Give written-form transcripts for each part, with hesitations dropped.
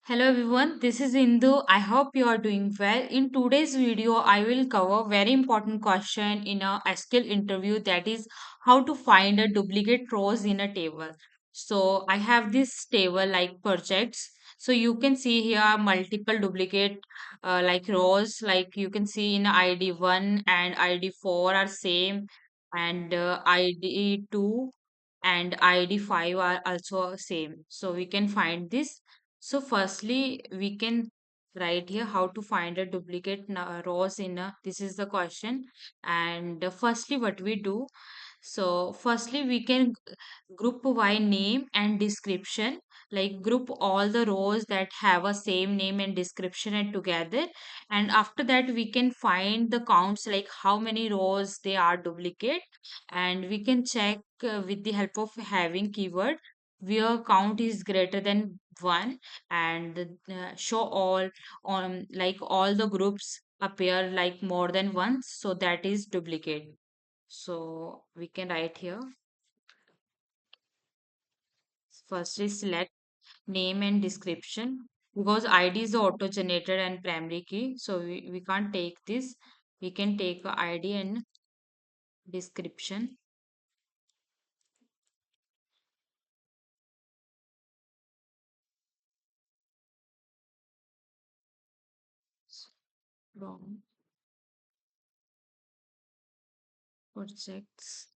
Hello everyone, this is Indu. I hope you are doing well. In today's video, I will cover very important question in a SQL interview, that is how to find a duplicate rows in a table. So I have this table like projects. So you can see here multiple duplicate like rows, like you can see in ID 1 and ID 4 are same, and ID 2 and ID 5 are also same. So we can find this. So firstly, we can write here how to find a duplicate rows in a, this is the question. And firstly, what we do, so firstly we can group by name and description, like group all the rows that have a same name and description and together. And after that we can find the counts, like how many rows they are duplicate. And we can check with the help of having keyword where count is greater than 1, and show all on, like all the groups appear like more than once, so that is duplicate. So we can write here, firstly select name and description, because id is auto generated and primary key, so we can't take this. We can take id and description. From projects,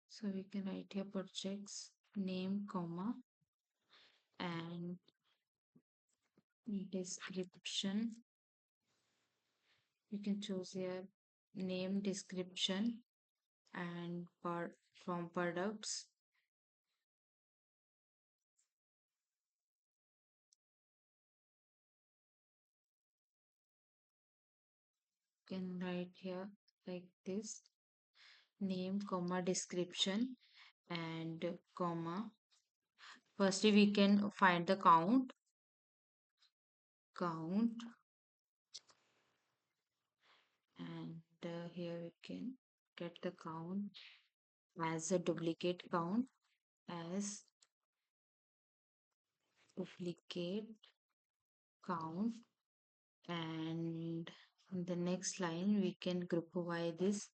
so we can write here projects name comma and description. You can choose here name description and part from products. You can write here like this, name comma description and comma. Firstly we can find the count, and here we can get the count as a duplicate count, as duplicate count. And in the next line we can group by this.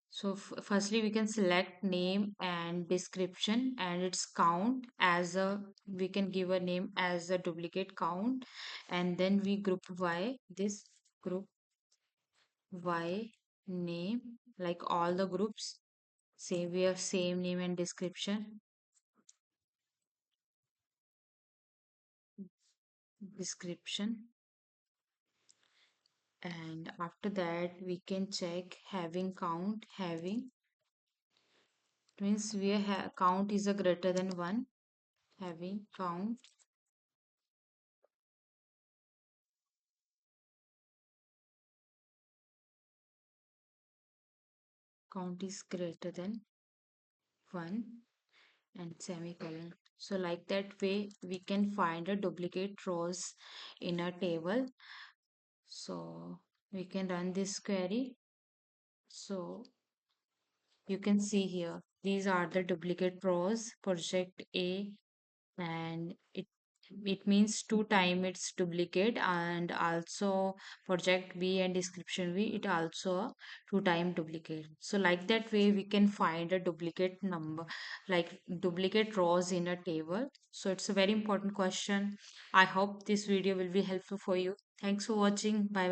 So firstly we can select name and description and its count as a, we can give a name as a duplicate count, and then we group by this, group by name, like all the groups same, we have same name and description. And after that we can check having count, having means we have count is a greater than 1, having count is greater than 1 and semicolon. So like that way we can find a duplicate rows in a table. So we can run this query. So you can see here these are the duplicate rows, project A, and it means two time it's duplicate, and also project B and description B, it also a two time duplicate. So like that way we can find a duplicate number, like duplicate rows in a table. So it's a very important question. I hope this video will be helpful for you. Thanks for watching. Bye.